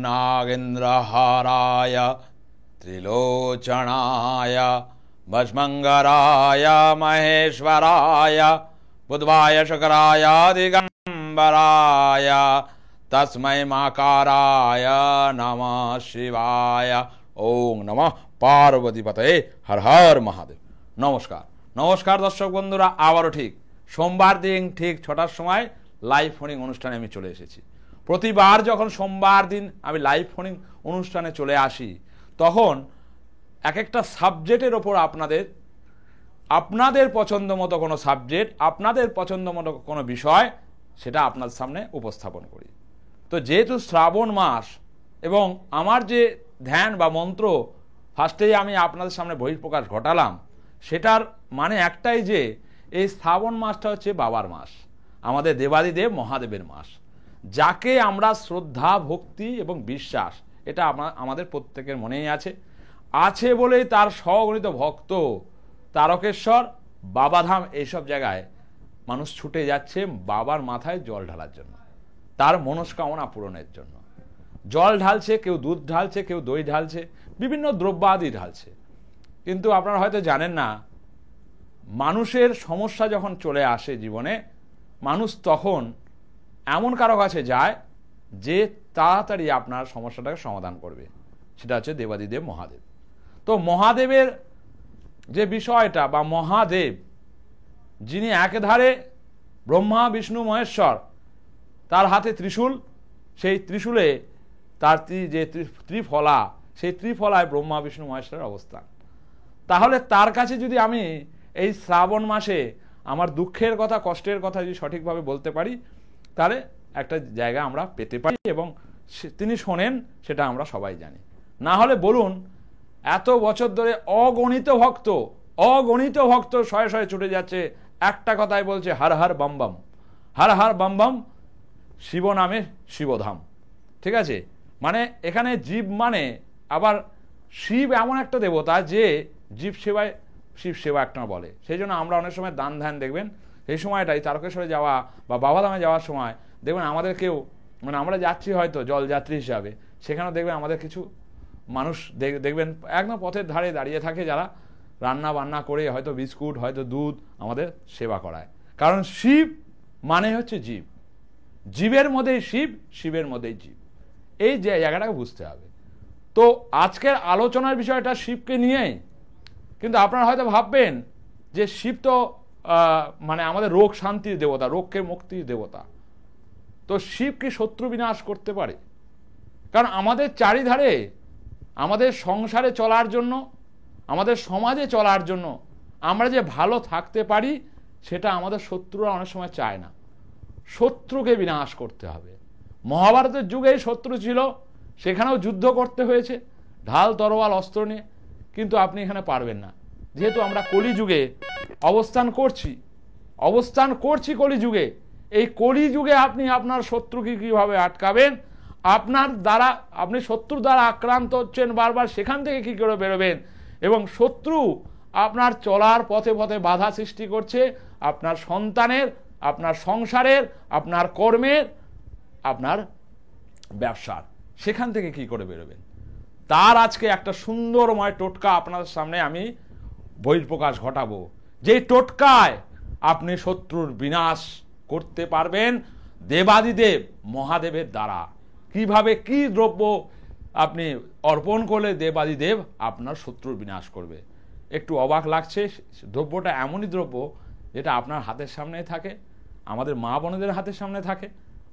नागेन्द्रहाराय त्रिलोचनाय भस्मंगराय महेश्वराय बुधवाय शुक्राय दिगंबराय तस्मै माकाराय नमः शिवाय। ओम नमः पार्वतीपतये। हर हर महादेव। नमस्कार नमस्कार दर्शक बंधुरा, आबारो ठीक सोमवार दिन ठीक 6টার সময় লাইভ ফোনিং অনুষ্ঠানে আমি চলে এসেছি। প্রতিবার যখন সোমবার দিন আমি লাইভ ফোনিং অনুষ্ঠানে চলে আসি তখন এক একটা সাবজেক্টের ওপর আপনাদের পছন্দ মতো কোনো সাবজেক্ট, আপনাদের পছন্দ মতো কোনো বিষয় সেটা আপনাদের সামনে উপস্থাপন করি। তো যেহেতু শ্রাবণ মাস এবং আমার যে ধ্যান বা মন্ত্র ফার্স্টেই আমি আপনাদের সামনে বহিঃপ্রকাশ ঘটালাম, সেটার মানে একটাই যে এই শ্রাবণ মাসটা হচ্ছে বাবার মাস, আমাদের দেবাদিদেব মহাদেবের মাস, যাকে আমরা শ্রদ্ধা ভক্তি এবং বিশ্বাস, এটা আমাদের প্রত্যেকের মনেই আছে বলেই তার স্বগণিত ভক্ত তারকেশ্বর, বাবাধাম এইসব জায়গায় মানুষ ছুটে যাচ্ছে বাবার মাথায় জল ঢালার জন্য, তার মনস্কামনা পূরণের জন্য। জল ঢালছে, কেউ দুধ ঢালছে, কেউ দই ঢালছে, বিভিন্ন দ্রব্যাদি ঢালছে। কিন্তু আপনারা হয়তো জানেন না, মানুষের সমস্যা যখন চলে আসে জীবনে, মানুষ তখন এমন কারো কাছে যায় যে তাড়াতাড়ি আপনার সমস্যাটাকে সমাধান করবে, সেটা হচ্ছে দেবাদিদেব মহাদেব। তো মহাদেবের যে বিষয়টা বা মহাদেব, যিনি একেধারে ব্রহ্মা বিষ্ণু মহেশ্বর, তার হাতে ত্রিশূল, সেই ত্রিশূলে তার যে ত্রিফলা, সেই ত্রিফলায় ব্রহ্মা বিষ্ণু মহেশ্বরের অবস্থান। তাহলে তার কাছে যদি আমি এই শ্রাবণ মাসে আমার দুঃখের কথা, কষ্টের কথা যদি সঠিকভাবে বলতে পারি, তাহলে একটা জায়গা আমরা পেতে পারি এবং তিনি শোনেন, সেটা আমরা সবাই জানি। না হলে বলুন, এত বছর ধরে অগণিত ভক্ত শয়ে শয়ে ছুটে যাচ্ছে, একটা কথাই বলছে Har Har bomb bomb, Har Har bomb bomb, Shiva নামে শিবধাম। ঠিক আছে, মানে এখানে জীব মানে আবার শিব এমন একটা দেবতা যে জীব সেবায় শিব সেবা একটা বলে। সেই জন্য আমরা অনেক সময় দান ধ্যান দেখবেন, এই সময়টাই তারকেশ্বরে যাওয়া বা বাবাধামে যাওয়ার সময় দেখবেন আমাদের কেউ, মানে আমরা যাচ্ছি হয়তো জলযাত্রী হিসাবে, সেখানেও দেখবেন আমাদের কিছু মানুষ দেখবেন একদম পথের ধারে দাঁড়িয়ে থাকে, যারা রান্না বান্না করে হয়তো বিস্কুট, হয়তো দুধ আমাদের সেবা করায়। কারণ শিব মানে হচ্ছে জীব, জীবের মধ্যেই শিব, শিবের মধ্যেই জীব, এই যে জায়গাটাকে বুঝতে হবে। তো আজকের আলোচনার বিষয়টা শিবকে নিয়েই। কিন্তু আপনারা হয়তো ভাববেন যে শিব তো মানে আমাদের রোগ শান্তির দেবতা, রোগকে মুক্তির দেবতা। তো শিব কি শত্রু বিনাশ করতে পারে? কারণ আমাদের চারিধারে, আমাদের সংসারে চলার জন্য, আমাদের সমাজে চলার জন্য আমরা যে ভালো থাকতে পারি, সেটা আমাদের শত্রুরা অনেক সময় চায় না। শত্রুকে বিনাশ করতে হবে। মহাভারতের যুগেই শত্রু ছিল, সেখানেও যুদ্ধ করতে হয়েছে ঢাল তরোয়াল অস্ত্র নিয়ে, কিন্তু আপনি এখানে পারবেন না। যেহেতু আমরা কলিযুগে অবস্থান করছি কলিযুগে, এই কলিযুগে আপনি আপনার শত্রুকে কিভাবে আটকাবেন, আপনার দ্বারা আপনি শত্রুর দ্বারা আক্রান্ত হচ্ছেন বারবার, সেখান থেকে কি করে বেরোবেন, এবং শত্রু আপনার চলার পথে পথে বাধা সৃষ্টি করছে আপনার সন্তানের, আপনার সংসারের, আপনার কর্মের, আপনার ব্যবসার, সেখান থেকে কি করে বেরোবেন, তার আজকে একটা সুন্দরময় টোটকা আপনাদের সামনে আমি বহিঃপ্রকাশ ঘটাবো। যে টোটকায় আপনি শত্রুর বিনাশ করতে পারবেন দেবাদিদেব মহাদেবের দ্বারা। কিভাবে, কি দ্রব্য আপনি অর্পণ করলে দেবাদিদেব আপনার শত্রুর বিনাশ করবে। একটু অবাক লাগছে, দ্রব্যটা এমনই দ্রব্য যেটা আপনার হাতের সামনে থাকে, আমাদের মা বোনদের হাতের সামনে থাকে।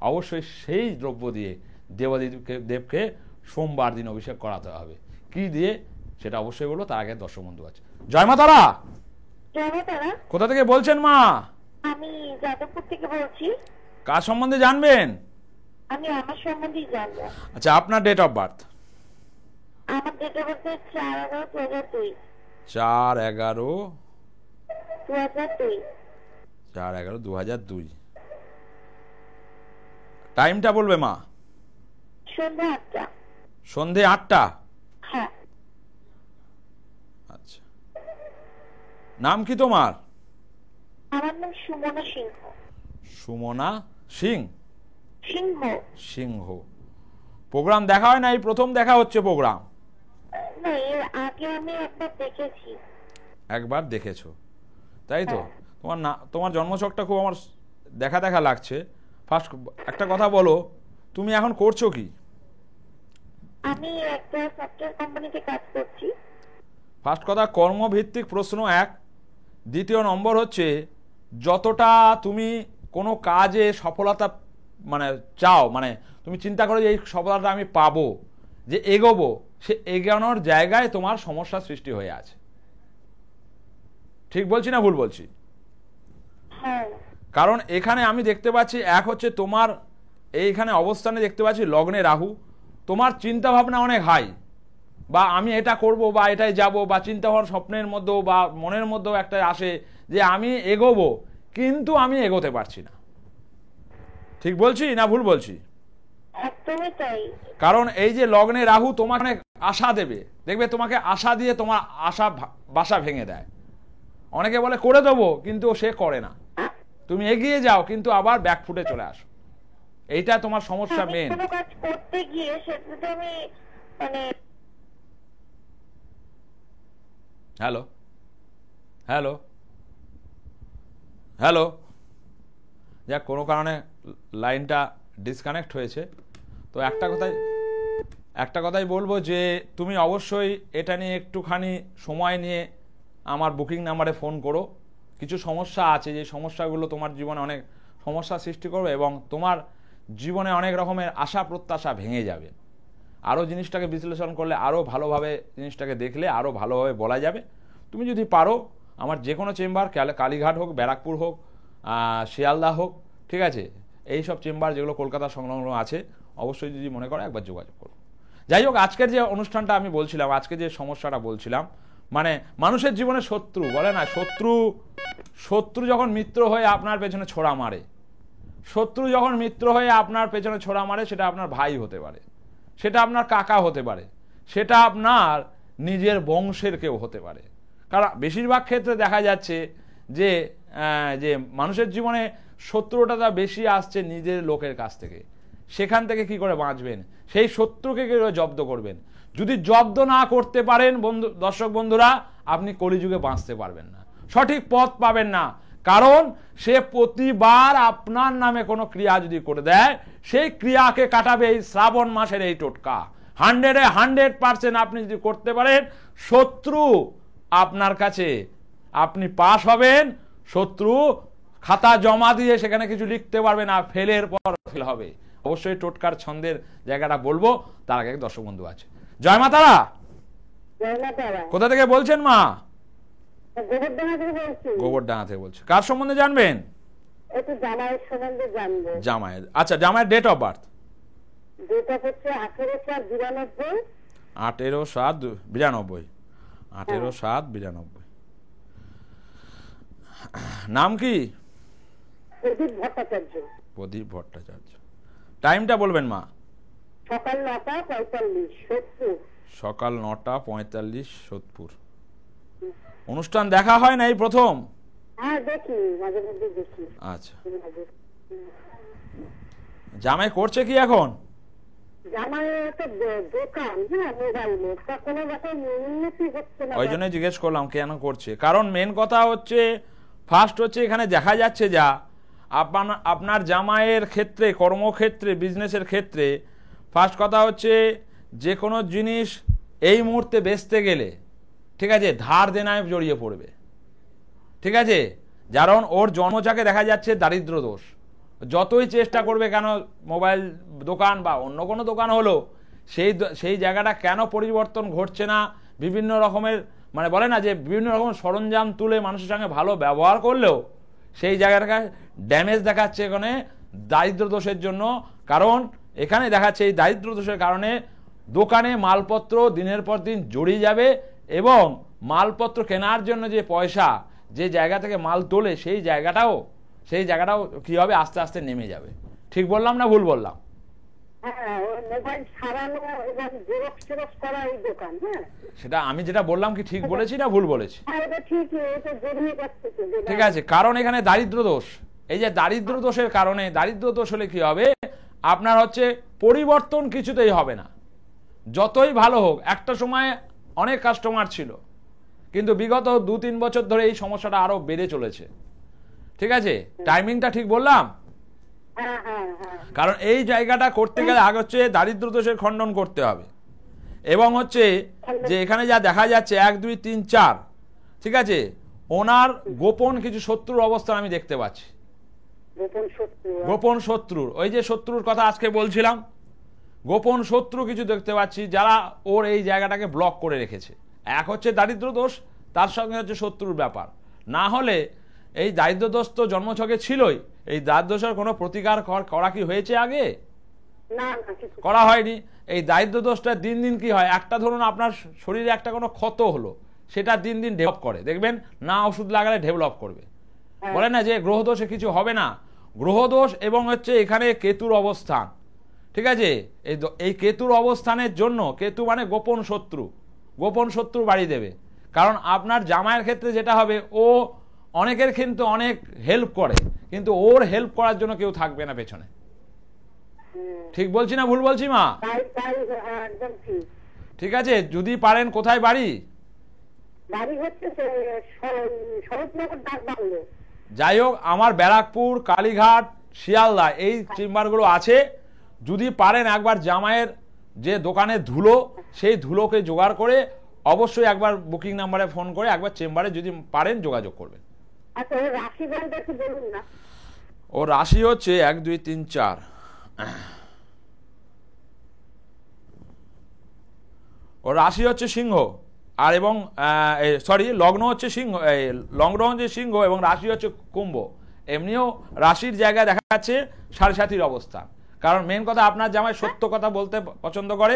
অবশ্যই সেই দ্রব্য দিয়ে দেবকে সোমবার দিন অভিষেক করাতে হবে। কি দিয়ে সেটা অবশ্যই বলবো, তার আগে দর্শক বন্ধু আছে। জয় মা তারা। কোথা থেকে বলছেন মা? আমি যাদবপুর থেকে বলছি। কার সম্বন্ধে জানবেন? আমি আমার সম্বন্ধেই জানবো। আচ্ছা, আপনার ডেট অফ বার্থ? আমার ডেট অফ বার্থ 4/11/2002। 4/11/2002। টাইমটা বলবে মা? সন্ধ্যা 8টা। সন্ধে 8টা? হ্যাঁ। আচ্ছা, নাম কি তোমার? আমার নাম সুমনা সিংহ। সুমনা সিং? সিংহ। সিংহ। প্রোগ্রাম দেখা হয় না, এই প্রথম দেখা হচ্ছে প্রোগ্রাম? না, এর আগে আমি একবার দেখেছি। একবার দেখেছো, তাই তো? তোমার জন্মছকটা খুব আমার দেখা দেখা লাগছে। ফার্স্ট একটা কথা বলো, তুমি এখন করছো কি? আমি একটা সফটওয়্যার কোম্পানিতে কাজ করছি। ফার্স্ট কথা, কর্মভিত্তিক প্রশ্ন এক। দ্বিতীয় নম্বর হচ্ছে, যতটা তুমি কোনো কাজে সফলতা মানে চাও, মানে তুমি চিন্তা করো যে এই সফলতা আমি পাবো, যে এগোবো, সে এগোনোর জায়গায় তোমার সমস্যা সৃষ্টি হয়ে আছে। ঠিক বলছি না ভুল বলছি? হ্যাঁ। কারণ এখানে আমি দেখতে পাচ্ছি, এক হচ্ছে তোমার এইখানে অবস্থানে দেখতে পাচ্ছি লগ্নে রাহু, তোমার চিন্তা ভাবনা অনেক হাই, বা আমি এটা করব বা এটাই যাব, বা চিন্তা ভাবনা স্বপ্নের মধ্যেও বা মনের মধ্যেও একটা আসে যে আমি এগোবো, কিন্তু আমি এগোতে পারছি না। ঠিক বলছি না ভুল বলছি? একদমই তাই। কারণ এই যে লগ্নে রাহু তোমাকে অনেক আশা দেবে, দেখবে তোমাকে আশা দিয়ে তোমার আশা বাসা ভেঙে দেয়। অনেকে বলে করে দেবো, কিন্তু সে করে না। তুমি এগিয়ে যাও কিন্তু আবার ব্যাকফুটে চলে আসো, এইটা তোমার সমস্যা আমি মেন। কোনো কাজ করতে গিয়ে সেটাতে আমি মানে হ্যালো হ্যালো হ্যালো, যাক কোনো কারণে লাইনটা ডিসকানেক্ট হয়েছে। তো একটা কথাই বলবো যে তুমি অবশ্যই এটা নিয়ে একটুখানি সময় নিয়ে আমার বুকিং নাম্বারে ফোন করো। কিছু সমস্যা আছে, যে সমস্যাগুলো তোমার জীবনে অনেক সমস্যা সৃষ্টি করবে এবং তোমার জীবনে অনেক রকমের আশা প্রত্যাশা ভেঙে যাবে। আরও জিনিসটাকে বিশ্লেষণ করলে, আরও ভালোভাবে জিনিসটাকে দেখলে আরও ভালোভাবে বলা যাবে। তুমি যদি পারো, আমার যে কোনো চেম্বার, কালীঘাট হোক, ব্যারাকপুর হোক, শিয়ালদা হোক, ঠিক আছে, এই সব চেম্বার যেগুলো কলকাতা সংলগ্ন আছে, অবশ্যই যদি মনে করো একবার যোগাযোগ করো। যাই হোক, আজকের যে অনুষ্ঠানটা আমি বলছিলাম, আজকে যে সমস্যাটা বলছিলাম, মানে মানুষের জীবনে শত্রু বলে না, শত্রু যখন মিত্র হয়ে আপনার পেছনে ছোড়া মারে, শত্রু যখন মিত্র হয়ে আপনার পেছনে ছোড়া মারে, সেটা আপনার ভাই হতে পারে, সেটা আপনার কাকা হতে পারে, সেটা আপনার নিজের বংশের কেউ হতে পারে। কারণ বেশিরভাগ ক্ষেত্রে দেখা যাচ্ছে যে যে মানুষের জীবনে শত্রুটা বেশি আসছে নিজের লোকের কাছ থেকে। সেখান থেকে কি করে বাঁচবেন? সেই শত্রুকে কি করে জব্দ করবেন? যদি জব্দ না করতে পারেন দর্শক বন্ধুরা, আপনি কলিযুগে বাঁচতে পারবেন না, সঠিক পথ পাবেন না। কারণ সে প্রতিবার আপনার নামে কোনো ক্রিয়া যদি করে দেয়, সেই ক্রিয়াকে কাটাবে এই শ্রাবণ মাসের এই টোটকা। 100% আপনি যদি করতে পারেন, শত্রু আপনার কাছে, আপনি পাস হবেন, শত্রু খাতা জমা দিয়ে সেখানে কিছু লিখতে পারবে না, ফেলের পর ফেল হবে। অবশ্যই টোটকার ছন্দের জায়গাটা বলবো, তার আগে দর্শক বন্ধু আছে। জয় মা তারা। কোথা থেকে বলছেন মা? গোবরডাঙ্গা থেকে বলছি। কার সম্বন্ধে জানবেন? জামাইয়ের সম্বন্ধে জানবো। জামাইয়ের, আচ্ছা, জামাইয়ের date of birth? Date of হচ্ছে 18/7/92। 18/7/92। 18/7/92। নাম কি? প্রদীপ ভট্টাচার্য। প্রদীপ ভট্টাচার্য। টাইমটা বলবেন মা? সকাল 9:45 সোদপুর। সকাল 9:45 সোদপুর। অনুষ্ঠান দেখা হয় না এই প্রথম? হ্যাঁ, দেখি, মাঝে মধ্যে দেখি। আচ্ছা, জামাই করছে কি এখন? জামাইয়ের একটা দোকান, হ্যাঁ, মোবাইলের, তা কোনো ব্যাপারে উন্নতি হচ্ছে না। ওই জন্য জিজ্ঞেস করলাম কেন করছে। কারণ মেন কথা হচ্ছে, ফার্স্ট হচ্ছে এখানে দেখা যাচ্ছে যা আপনার জামাইয়ের ক্ষেত্রে, কর্মক্ষেত্রে, বিজনেসের ক্ষেত্রে, ফার্স্ট কথা হচ্ছে যে কোনো জিনিস এই মুহূর্তে বেচতে গেলে, ঠিক আছে, ধার দেনায় জড়িয়ে পড়বে, ঠিক আছে। কারণ ওর জন্মচাকে দেখা যাচ্ছে দারিদ্র দোষ। যতই চেষ্টা করবে কেন, মোবাইল দোকান বা অন্য কোনো দোকান হলো, সেই জায়গাটা কেন পরিবর্তন ঘটছে না? বিভিন্ন রকমের, মানে বলে না যে বিভিন্ন রকম সরঞ্জাম তুলে মানুষের সঙ্গে ভালো ব্যবহার করলেও সেই জায়গাটাকে ড্যামেজ দেখাচ্ছে এখানে দারিদ্র দোষের জন্য। কারণ এখানে দেখাচ্ছে এই দারিদ্র দোষের কারণে দোকানে মালপত্র দিনের পর দিন জড়িয়ে যাবে, এবং মালপত্র কেনার জন্য যে পয়সা, যে জায়গা থেকে মাল তোলে, সেই জায়গাটাও কি হবে, আস্তে আস্তে নেমে যাবে। ঠিক বললাম না ভুল বললাম? সেটা আমি যেটা বললাম কি ঠিক বলেছি না ভুল বলেছি? ঠিক আছে, কারণ এখানে দারিদ্র দোষ, এই যে দারিদ্র দোষের কারণে, দারিদ্র দোষ হলে কি হবে, আপনার হচ্ছে পরিবর্তন কিছুতেই হবে না, যতই ভালো হোক। একটা সময় অনেক কাস্টমার ছিল, কিন্তু বিগত 2-3 বছর ধরে এই সমস্যাটা আরো বেড়ে চলেছে। ঠিক আছে, টাইমিংটা ঠিক বললাম? কারণ এই জায়গাটা করতে গেলে আগে হচ্ছে দারিদ্র দোষের খণ্ডন করতে হবে, এবং হচ্ছে যে এখানে যা দেখা যাচ্ছে 1 2 3 4, ঠিক আছে, ওনার গোপন কিছু শত্রুর অবস্থান আমি দেখতে পাচ্ছি। গোপন শত্রুর, ওই যে শত্রুর কথা আজকে বলছিলাম, গোপন শত্রু কিছু দেখতে পাচ্ছি, যারা ওর এই জায়গাটাকে ব্লক করে রেখেছে। এক হচ্ছে দারিদ্র দোষ, তার সঙ্গে হচ্ছে শত্রুর ব্যাপার। না হলে এই দারিদ্র দোষ তো জন্মছকে ছিলই, এই দারিদ্র দোষের কোনো প্রতিকার করা কি হয়েছে আগে? করা হয়নি। এই দারিদ্র দোষটা দিন দিন কি হয়, একটা ধরুন আপনার শরীরে একটা কোনো ক্ষত হলো, সেটা দিন দিন ডেভেলপ করে, দেখবেন না ওষুধ লাগালে ডেভেলপ করবে। বলে না যে গ্রহদোষে কিছু হবে না, গ্রহদোষ এবং হচ্ছে এখানে কেতুর অবস্থান। ঠিক আছে, এই কেতুর অবস্থানের জন্য, কেতু মানে গোপন শত্রু, গোপন শত্রু বাড়ি দেবে। কারণ আপনার জামাইয়ের ক্ষেত্রে যেটা হবে, ও অনেকের কিন্তু অনেক হেল্প করে, কিন্তু ওর হেল্প করার জন্য কেউ থাকবে না পেছনে। ঠিক বলছি না ভুল বলছি মা? ঠিক আছে, যদি পারেন কোথায় বাড়ি? যাই হোক, আমার ব্যারাকপুর, কালীঘাট, শিয়ালদা এই চেম্বারগুলো আছে। যদি পারেন একবার জামাইয়ের যে দোকানের ধুলো, সেই ধুলোকে জোগাড় করে অবশ্যই একবার বুকিং নাম্বারে ফোন করে একবার চেম্বারে যদি পারেন যোগাযোগ করবেন। ও রাশি হচ্ছে 1 2 3 4, ও রাশি হচ্ছে সিংহ, আর এবং সরি লগ্ন হচ্ছে সিংহ, লগ্ন হচ্ছে সিংহ এবং রাশি হচ্ছে কুম্ভ। এমনিও রাশির জায়গায় দেখা যাচ্ছে 7.5 অবস্থান। কারণ মেন কথা, আপনার জামাই সত্য কথা বলতে পছন্দ করে,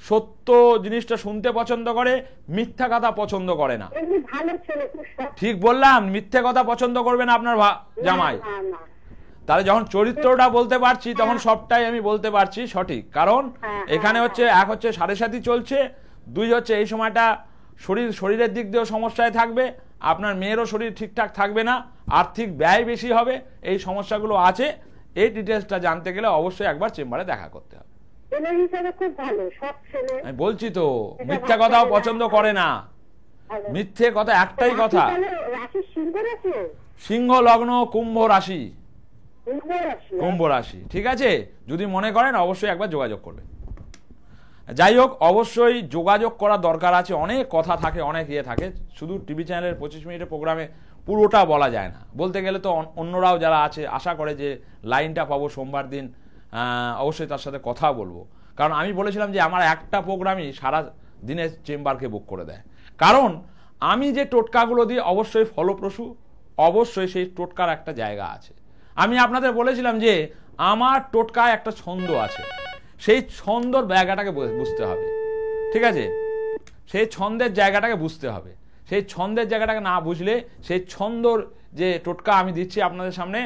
সত্য জিনিসটা শুনতে পছন্দ করে, মিথ্যা কথা পছন্দ করে না। ঠিক বললাম? মিথ্যে কথা পছন্দ করবে না আপনার জামাই। তাহলে যখন চরিত্রটা বলতে পারছি, তখন সবটাই আমি বলতে পারছি সঠিক। কারণ এখানে হচ্ছে এক হচ্ছে 7.5 চলছে, 2 হচ্ছে এই সময়টা শরীরের দিক দিয়েও সমস্যায় থাকবে, আপনার মেয়েরও শরীর ঠিকঠাক থাকবে না, আর্থিক ব্যয় বেশি হবে, এই সমস্যাগুলো আছে। এই ডিটেলসটা জানতে গেলে অবশ্যই একবার চেম্বারে দেখা করতে হবে। আমি বলছি তো, মিথ্যা কথাও পছন্দ করে না, মিথ্যে কথা একটাই কথা। সিংহ লগ্ন, কুম্ভ রাশি, কুম্ভ রাশি। ঠিক আছে, যদি মনে করেন অবশ্যই একবার যোগাযোগ করবেন। যাই হোক, অবশ্যই যোগাযোগ করার দরকার আছে। অনেক কথা থাকে, অনেক ইয়ে থাকে, শুধু টিভি চ্যানেলের 25 মিনিটের প্রোগ্রামে পুরোটা বলা যায় না। বলতে গেলে তো অন্যরাও যারা আছে আশা করে যে লাইনটা পাবো সোমবার দিন, অবশ্যই তার সাথে কথা বলবো। কারণ আমি বলেছিলাম যে আমার একটা প্রোগ্রামই সারা দিনের চেম্বারকে বুক করে দেয়। কারণ আমি যে টোটকাগুলো দিই অবশ্যই ফলপ্রসূ, অবশ্যই সেই টোটকার একটা জায়গা আছে। আমি আপনাদের বলেছিলাম যে আমার টোটকায় একটা ছন্দ আছে, সেই ছন্দর জায়গাটাকে বুঝতে হবে। ঠিক আছে, সেই ছন্দের জায়গাটাকে বুঝতে হবে। সেই ছন্দের জায়গাটাকে না বুঝলে সেই ছন্দর যে টোটকা আমি দিচ্ছি আপনাদের সামনে,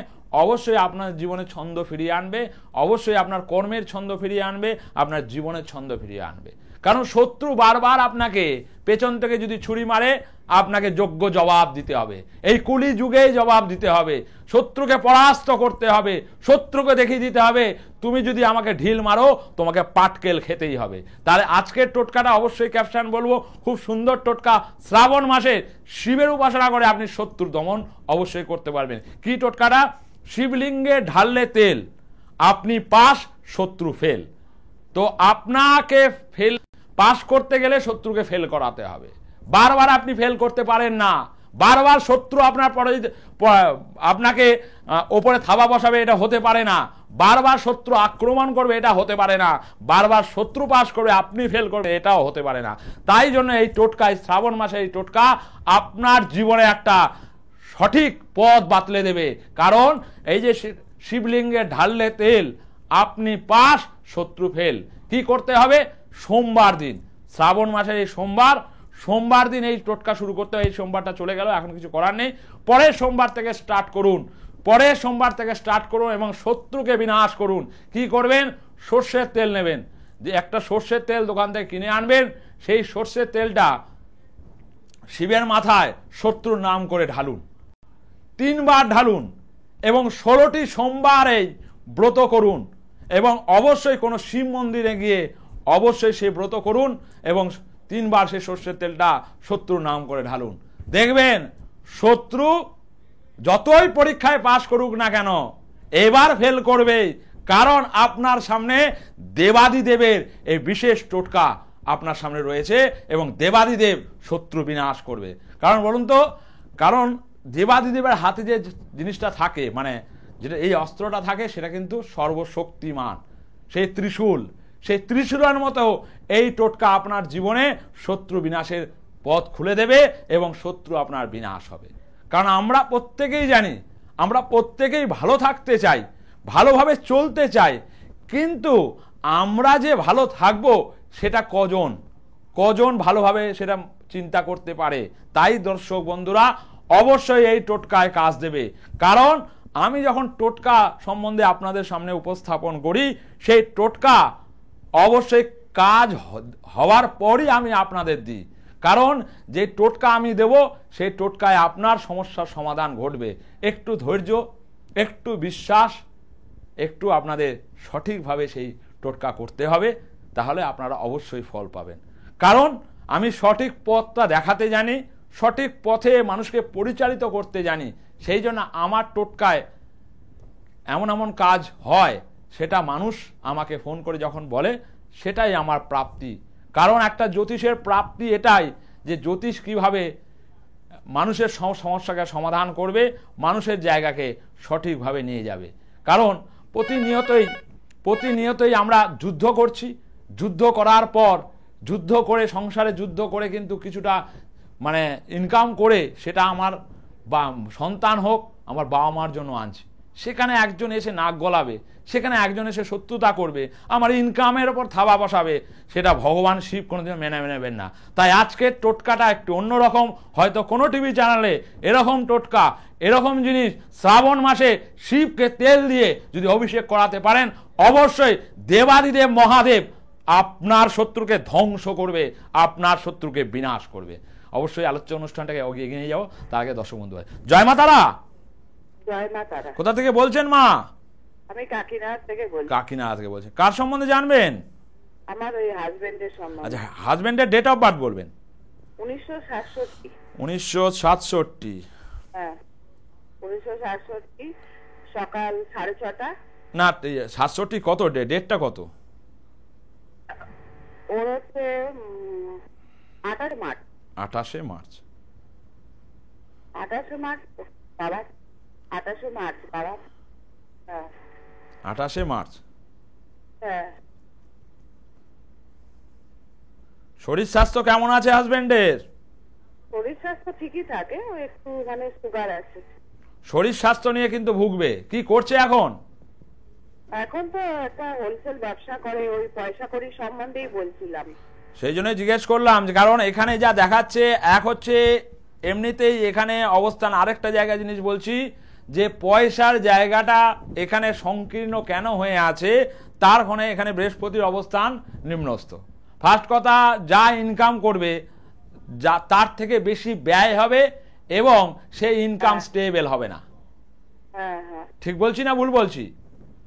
অবশ্যই আপনার জীবনে ছন্দ ফিরিয়ে আনবে, অবশ্যই আপনার কর্মের ছন্দ ফিরিয়ে আনবে, আপনার জীবনের ছন্দ ফিরিয়ে আনবে। কারণ শত্রু বারবার আপনাকে পেছন থেকে যদি ছুরি মারে, আপনাকে যোগ্য জবাব দিতে হবে। এই কলি যুগেই জবাব দিতে হবে, শত্রুকে পরাস্ত করতে হবে, শত্রুকে দেখিয়ে দিতে হবে তুমি যদি আমাকে ঢিল মারো তোমাকে পাটকেল খেতেই হবে। তাহলে আজকের টোটকাটা অবশ্যই ক্যাপশন বলবো, খুব সুন্দর টোটকা। শ্রাবণ মাসে শিবের উপাসনা করে আপনি শত্রু দমন অবশ্যই করতে পারবেন। কি টোটকাটা? শিবলিঙ্গে ঢাললে তেল, আপনি পাস শত্রু ফেল। তো আপনাকে ফেল পাস করতে গেলে শত্রুকে ফেল করাতে হবে। বারবার আপনি ফেল করতে পারেন না, বারবার শত্রু আপনার পরে আপনাকে ওপরে থাবা বসাবে, এটা হতে পারে না। বারবার শত্রু আক্রমণ করবে, এটা হতে পারে না। বারবার শত্রু পাস করবে, আপনি ফেল করবে, এটাও হতে পারে না। তাই জন্য এই টোটকা, শ্রাবণ মাসে এই টোটকা আপনার জীবনে একটা সঠিক পথ বাতলে দেবে। কারণ এই যে শিবলিঙ্গে ঢাললে তেল, আপনি পাস শত্রু ফেল। কি করতে হবে? সোমবার দিন, শ্রাবণ মাসের এই সোমবার দিন এই টোটকা শুরু করতে হবে। এই সোমবারটা চলে গেল, এখন কিছু করার নেই। পরের সোমবার থেকে স্টার্ট করুন, পরের সোমবার থেকে স্টার্ট করুন এবং শত্রুকে বিনাশ করুন। কি করবেন? সর্ষের তেল নেবেন, যে একটা সর্ষের তেল দোকান থেকে কিনে আনবেন, সেই সর্ষের তেলটা শিবের মাথায় শত্রুর নাম করে ঢালুন, 3 বার ঢালুন এবং 16টি সোমবারে ব্রত করুন এবং অবশ্যই কোনো শিব মন্দিরে গিয়ে অবশ্যই সেই ব্রত করুন এবং 3 বার সেই সর্ষের তেলটা শত্রুর নাম করে ঢালুন। দেখবেন শত্রু যতই পরীক্ষায় পাশ করুক না কেন এবার ফেল করবে, কারণ আপনার সামনে দেবাদিদেবের এই বিশেষ টোটকা আপনার সামনে রয়েছে এবং দেবাদিদেব শত্রু বিনাশ করবে। কারণ বলুন তো, কারণ দেবাদিদেবের হাতে যে জিনিসটা থাকে, মানে যেটা এই অস্ত্রটা থাকে, সেটা কিন্তু সর্বশক্তিমান, সেই ত্রিশূল, সেই ত্রিশূলের মতো এই টোটকা আপনার জীবনে শত্রু বিনাশের পথ খুলে দেবে এবং শত্রু আপনার বিনাশ হবে। কারণ আমরা প্রত্যেকেই জানি, আমরা প্রত্যেকেই ভালো থাকতে চাই, ভালোভাবে চলতে চাই, কিন্তু আমরা যে ভালো থাকবো সেটা কজন ভালোভাবে সেটা চিন্তা করতে পারে। তাই দর্শক বন্ধুরা অবশ্যই এই টোটকায় কাজ দেবে। কারণ আমি যখন টোটকা সম্বন্ধে আপনাদের সামনে উপস্থাপন করি, সেই টোটকা অবশ্যই কাজ হওয়ার পরই আমি আপনাদের দিই। কারণ যে টোটকা আমি দেব সেই টোটকায় আপনার সমস্যার সমাধান ঘটবে। একটু ধৈর্য, একটু বিশ্বাস, একটু আপনাদের সঠিকভাবে সেই টোটকা করতে হবে, তাহলে আপনারা অবশ্যই ফল পাবেন। কারণ আমি সঠিক পথটা দেখাতে জানি, সঠিক পথে মানুষকে পরিচালিত করতে জানি, সেই জন্য আমার টোটকায় এমন এমন কাজ হয়, সেটা মানুষ আমাকে ফোন করে যখন বলে সেটাই আমার প্রাপ্তি। কারণ একটা জ্যোতিষের প্রাপ্তি এটাই যে জ্যোতিষ কিভাবে মানুষের সমস্যাকে সমাধান করবে, মানুষের জায়গাকে সঠিকভাবে নিয়ে যাবে। কারণ প্রতিনিয়তই আমরা যুদ্ধ করছি, যুদ্ধ করার পর যুদ্ধ করে সংসারে যুদ্ধ করে কিন্তু কিছুটা মানে ইনকাম করে সেটা আমার বা সন্তান হোক আমার বাবা মার জন্য আনছি, সেখানে একজন এসে নাক গলাবে, সেখানে একজন এসে শত্রুতা করবে, আমার ইনকামের ওপর থাবা বসাবে, সেটা ভগবান শিব কোনোদিন মেনে নেবেন না। তাই আজকের টোটকাটা একটু অন্যরকম। হয়তো কোনো টিভি চ্যানেলে এরকম টোটকা, এরকম জিনিস শ্রাবণ মাসে শিবকে তেল দিয়ে যদি অভিষেক করাতে পারেন, অবশ্যই দেবাদিদেব মহাদেব আপনার শত্রুকে ধ্বংস করবে, আপনার শত্রুকে বিনাশ করবে। অবশ্যই আলোচ্য অনুষ্ঠানটাকে এগিয়ে নিয়ে যাবো, তার আগে দর্শক বন্ধু, জয় মা তারা। জয় মা তারা। কোথা থেকে বলছেন মা? আমি কাকিনাড়া থেকে বলছি। কাকিনাড়া থেকে বলছেন। কার সম্বন্ধে জানবেন? আমার ওই হাজবেন্ডের সম্বন্ধে। আচ্ছা, হাজবেন্ডের ডেট অফ বার্থ বলবেন। 1967। 1967। হ্যাঁ, 1967 সকাল 6:30। না, 67 কত ডেটটা কত? ওর হচ্ছে 28 মার্চ। 28 মার্চ। 28 মার্চ বাবা, 28 মার্চ বাবা। হ্যাঁ, 28 মার্চ। হ্যাঁ। শরীর স্বাস্থ্য কেমন আছে হাজবেন্ডের? শরীর স্বাস্থ্য ঠিকই থাকে, ও একটু মানে সুগার আছে। শরীর স্বাস্থ্য নিয়ে কিন্তু ভুগবে। কি করছে এখন? এখন তো একটা হোলসেল ব্যবসা করে, ওই পয়সা কড়ি সম্বন্ধেই বলছিলাম। সেই জন্য জিজ্ঞেস করলাম, যে কারণ এখানে যা দেখাচ্ছে, এক হচ্ছে এমনিতেই এখানে অবস্থান, আরেকটা জায়গায় জিনিস বলছি যে পয়সার জায়গাটা এখানে সংকীর্ণ কেন হয়ে আছে, তার ফলে এখানে বৃহস্পতির অবস্থান নিম্নস্থ। ফার্স্ট কথা, যা ইনকাম করবে যা তার থেকে বেশি ব্যয় হবে এবং সেই ইনকাম স্টেবল হবে না। হ্যাঁ হ্যাঁ, ঠিক বলছি না ভুল বলছি?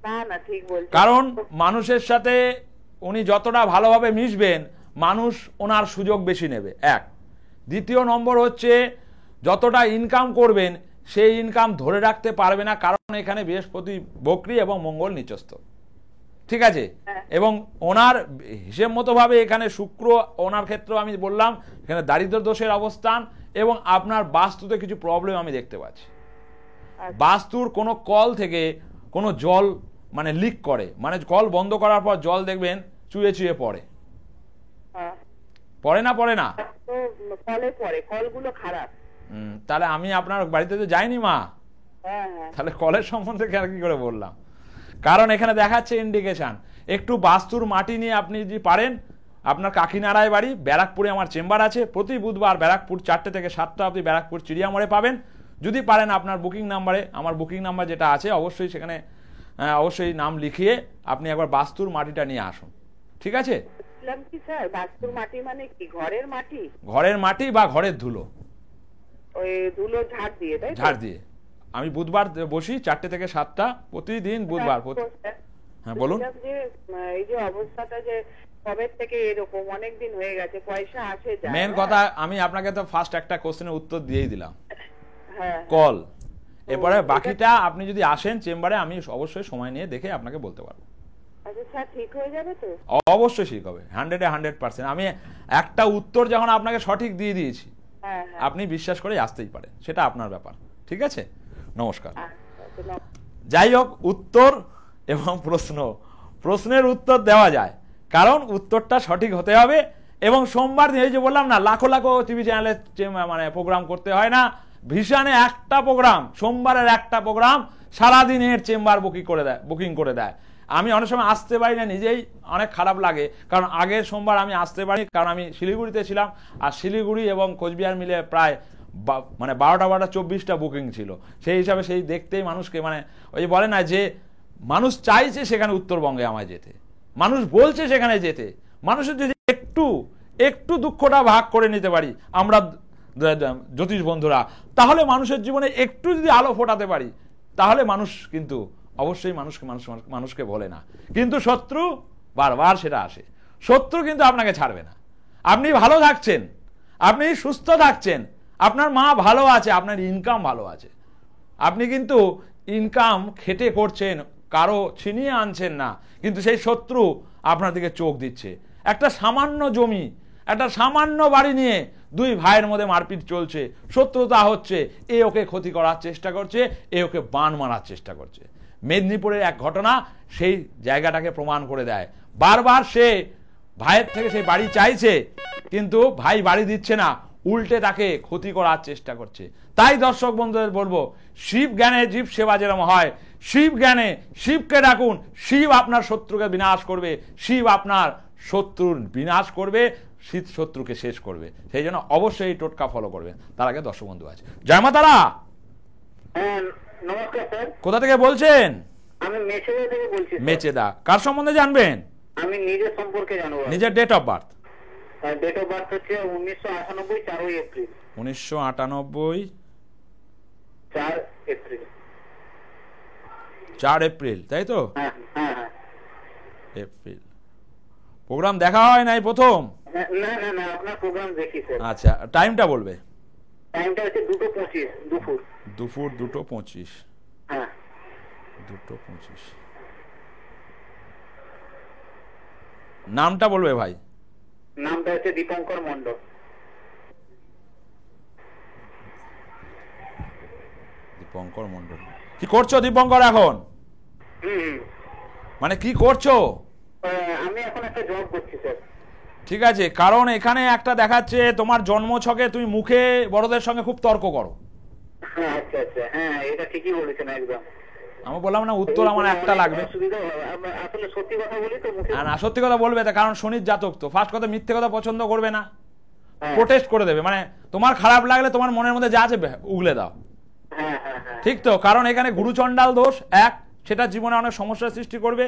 না না, ঠিক বলছি। কারণ মানুষের সাথে উনি যতটা ভালোভাবে মিশবেন, মানুষ ওনার সুযোগ বেশি নেবে, এক। দ্বিতীয় নম্বর হচ্ছে, যতটা ইনকাম করবেন সেই ইনকাম ধরে রাখতে পারবে না, কারণ এখানে বৃহস্পতি বক্রী এবং মঙ্গল নিচস্থ। ঠিক আছে? এবং ওনার হিসেব মতো ভাবে এখানে শুক্র, ওনার ক্ষেত্রে আমি বললাম এখানে দারিদ্র দোষের অবস্থান এবং আপনার বাস্তুতে কিছু প্রবলেম আমি দেখতে পাচ্ছি। বাস্তুর কোনো কল থেকে কোনো জল মানে লিক করে, মানে কল বন্ধ করার পর জল দেখবেন চুয়ে চুয়ে পড়ে, পড়ে না? পড়ে না? কলে পড়ে, কলগুলো খারাপ। তাহলে আমি আপনার বাড়িতে তো যাইনি মা, তাহলে কলের সম্বন্ধে কি করে বললাম? কারণ এখানে দেখাচ্ছে ইন্ডিকেশন। একটু বাস্তুর মাটি নিয়ে আপনি যদি পারেন, আপনার কাকিনাড়ায় বাড়ি, ব্যারাকপুরে আমার চেম্বার আছে, প্রতি বুধবার ব্যারাকপুর 4টে থেকে 7টা অবধি ব্যারাকপুর চিড়িয়ামোড়ে পাবেন। যদি পারেন আপনার বুকিং নাম্বারে, আমার বুকিং নাম্বার যেটা আছে, অবশ্যই সেখানে অবশ্যই নাম লিখিয়ে আপনি একবার বাস্তুর মাটিটা নিয়ে আসুন। ঠিক আছে? কি স্যার, বাস্তুর মাটি মানে কি? ঘরের মাটি? ঘরের মাটি বা ঘরের ধুলো, ওই ধুলো ঝাড় দিয়ে, তাই? ঝাড় দিয়ে। আমি বুধবার বসি 4টে থেকে 7টা, প্রতিদিন বুধবার। হ্যাঁ বলুন। যে এই যে অবস্থাটা যে কবে থেকে এরকম অনেক দিন হয়ে গেছে, পয়সা আসে যায়। মেন কথা আমি আপনাকে তো ফার্স্ট একটা কোশ্চেনের উত্তর দিয়েই দিলাম, হ্যাঁ কল। এরপরে বাকিটা আপনি যদি আসেন চেম্বারে আমি অবশ্যই সময় নিয়ে দেখে আপনাকে বলতে পারবো। আচ্ছা স্যার, ঠিক হয়ে যাবে তো? অবশ্যই ঠিক হবে, 100% আমি একটা উত্তর যখন আপনাকে সঠিক দিয়ে দিয়েছি হ্যাঁ হ্যাঁ। আপনি বিশ্বাস করে আসতেই পারেন, সেটা আপনার ব্যাপার। ঠিক আছে, নমস্কার। আচ্ছা, যাই হোক, উত্তর এবং প্রশ্নের উত্তর দেওয়া যায়, কারণ উত্তরটা সঠিক হতে হবে। এবং সোমবার দিন এই যে বললাম না, লাখো লাখো টিভি চ্যানেলে মানে প্রোগ্রাম করতে হয় না, ভিশনে একটা প্রোগ্রাম, সোমবারের একটা প্রোগ্রাম সারাদিনের চেম্বার বুকিং করে দেয়। আমি অনেক সময় আসতে পারি না, নিজেই অনেক খারাপ লাগে, কারণ আগের সোমবার আমি আসতে পারি, কারণ আমি শিলিগুড়িতে ছিলাম, আর শিলিগুড়ি এবং কোচবিহার মিলে প্রায় মানে 12টা বুকিং ছিল। সেই হিসাবে সেই দেখতেই মানুষকে মানে ওই যে বলে না যে মানুষ চাইছে সেখানে উত্তরবঙ্গে আমায় যেতে, মানুষ বলছে সেখানে যেতে, মানুষের যদি একটু দুঃখটা ভাগ করে নিতে পারি আমরা জ্যোতিষ বন্ধুরা, তাহলে মানুষের জীবনে একটু যদি আলো ফোটাতে পারি, তাহলে মানুষ কিন্তু অবশ্যই মানুষকে বলে না, কিন্তু শত্রু বারবার সেটা আসে। শত্রু কিন্তু আপনাকে ছাড়বে না। আপনি ভালো থাকছেন, আপনি সুস্থ থাকছেন, আপনার মা ভালো আছে, আপনার ইনকাম ভালো আছে, আপনি কিন্তু ইনকাম খেটে করছেন, কারো ছিনিয়ে আনছেন না, কিন্তু সেই শত্রু আপনার দিকে চোখ দিচ্ছে। একটা সামান্য জমি, একটা সামান্য বাড়ি নিয়ে দুই ভাইয়ের মধ্যে মারপিট চলছে, শত্রুতা হচ্ছে, এ ওকে ক্ষতি করার চেষ্টা করছে, এ ওকে বান মারার চেষ্টা করছে। মেদিনীপুরের এক ঘটনা সেই জায়গাটাকে প্রমাণ করে দেয়। বারবার সে ভাইয়ের থেকে সেই বাড়ি চাইছে, কিন্তু ভাই বাড়ি দিচ্ছে না, উল্টে তাকে ক্ষতি করার চেষ্টা করছে। তাই দর্শক বন্ধুদের বলবো, শিব জ্ঞানে জীব সেবা যেরকম হয়, শিব জ্ঞানে শিবকে ডাকুন, শিব আপনার শত্রুকে বিনাশ করবে, শিব আপনার শত্রুর বিনাশ করবে, শীত শত্রুকে শেষ করবে। সেই জন্য অবশ্যই এই টোটকা ফলো করবেন। তার আগে দর্শক বন্ধু আছে। জয় মা তারা। নমস্কার স্যার। কোথা থেকে বলছেন? আমি মেচেদা থেকে বলছি। মেচেদা। কার সম্বন্ধে জানবেন? আমি নিজের সম্পর্কে জানবো। নিজের date of birth? Date of birth হচ্ছে 1998 4 এপ্রিল। 1998 4 এপ্রিল। 4 এপ্রিল, তাই তো? হ্যাঁ হ্যাঁ হ্যাঁ। এপ্রিল। প্রোগ্রাম দেখা হয় নাই প্রথম? না না না, আপনার প্রোগ্রাম দেখি স্যার। আচ্ছা, টাইমটা বলবে? টাইমটা হচ্ছে 2:25 দুপুর। দুপুর 2:25। হ্যাঁ 2:25। নামটা বলবে ভাই? নামটা হচ্ছে দীপঙ্কর মণ্ডল। দীপঙ্কর মণ্ডল। কি করছো দীপঙ্কর এখন? মানে কি করছো? আমি এখন একটা জব করছি স্যার। ঠিক আছে, কারণ এখানে একটা দেখাচ্ছে তোমার জন্ম ছকে তুমি মুখে বড়দের সঙ্গে খুব তর্ক করো। হ্যাঁ আচ্ছা আচ্ছা, হ্যাঁ এটা ঠিকই বলেছেন একদম। আমি বললাম না উত্তর আমার একটা লাগবে। আসলে সত্যি কথা বলি তো মুখে। না সত্যি কথা বলবে, কারণ শনির জাতক তো ফার্স্ট কথা মিথ্যে কথা পছন্দ করবে না, প্রোটেস্ট করে দেবে। মানে তোমার খারাপ লাগলে তোমার মনের মধ্যে যা আছে উগলে দাও। ঠিক তো? কারণ এখানে গুরুচণ্ডাল দোষ এক, সেটা জীবনে অনেক সমস্যার সৃষ্টি করবে।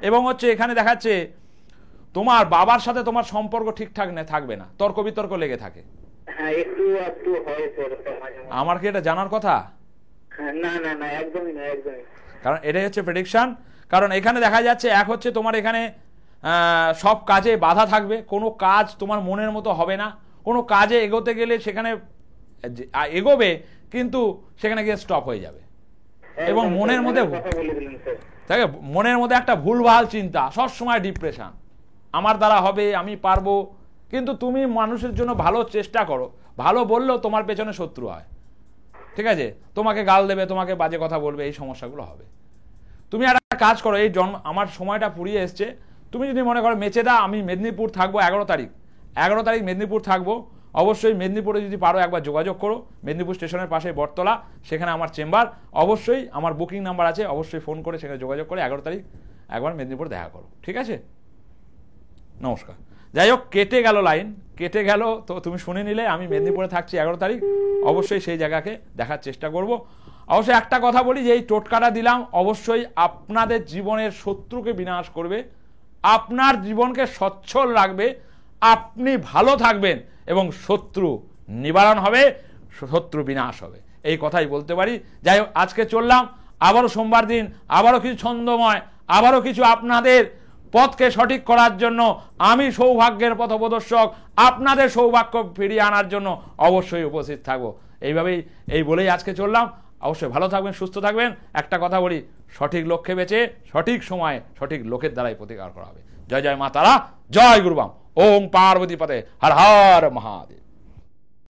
এবং হচ্ছে এখানে দেখাচ্ছে তোমার বাবার সাথে তোমার সম্পর্ক ঠিকঠাক থাকবে না, তর্ক বিতর্ক লেগে থাকে। আমার কি এটা জানার কথা? না না না, একদমই না, একদমই। কারণ এটাই হচ্ছে প্রেডিকশন। কারণ এখানে দেখা যাচ্ছে এক হচ্ছে তোমার এখানে সব কাজে বাধা থাকবে, কোনো কাজ তোমার মনের মতো হবে না, কোনো কাজে এগোতে গেলে সেখানে এগোবে কিন্তু সেখানে গিয়ে স্টপ হয়ে যাবে। এবং মনের মধ্যে মনের মধ্যে একটা ভুলভাল চিন্তা, সবসময় ডিপ্রেশন, আমার দ্বারা হবে, আমি পারবো। কিন্তু তুমি মানুষের জন্য ভালো চেষ্টা করো, ভালো বললেও তোমার পেছনে শত্রু হয়। ঠিক আছে, তোমাকে গাল দেবে, তোমাকে বাজে কথা বলবে, এই সমস্যাগুলো হবে। তুমি একটা কাজ করো, এই আমার সময়টা ফুরিয়ে এসছে, তুমি যদি মনে করো মেচেদা আমি মেদিনীপুর থাকবো 11 তারিখ মেদিনীপুর থাকবো, অবশ্যই মেদিনীপুরে যদি পারো একবার যোগাযোগ করো। মেদিনীপুর স্টেশনের পাশে বটতলা, সেখানে আমার চেম্বার, অবশ্যই আমার বুকিং নাম্বার আছে, অবশ্যই ফোন করে সেখানে যোগাযোগ করে 11 তারিখ একবার মেদিনীপুর দেখা করো। ঠিক আছে, নমস্কার। যাই হোক, কেটে গেল লাইন, কেটে গেল তো তুমি শুনে নিলে। আমি মেদিনীপুরে থাকছি 11 তারিখ, অবশ্যই সেই জায়গাকে দেখার চেষ্টা করব। অবশ্যই একটা কথা বলি যে এই টোটকাটা দিলাম অবশ্যই আপনাদের জীবনের শত্রুকে বিনাশ করবে, আপনার জীবনকে সচ্ছল রাখবে, আপনি ভালো থাকবেন এবং শত্রু নিবারণ হবে, শত্রু বিনাশ হবে, এই কথাই বলতে পারি। যাই হোক, আজকে চললাম, আবারও সোমবার দিন আবারও কিছু ছন্দময় আবারও কিছু আপনাদের পথকে সঠিক করার জন্য, আমি সৌভাগ্যের পথপ্রদর্শক, আপনাদের সৌভাগ্য ফিরিয়ে আনার জন্য অবশ্যই উপস্থিত থাকবো। এই বলেই আজকে চললাম। অবশ্যই ভালো থাকবেন, সুস্থ থাকবেন। একটা কথা বলি, সঠিক লক্ষ্যে বেঁচে সঠিক সময়ে সঠিক লোকের দ্বারাই প্রতিকার করা হবে। জয় জয় মা তারা, জয় গুরুবাম। ওম পার্বতী পতে, হর হর মহাদেব।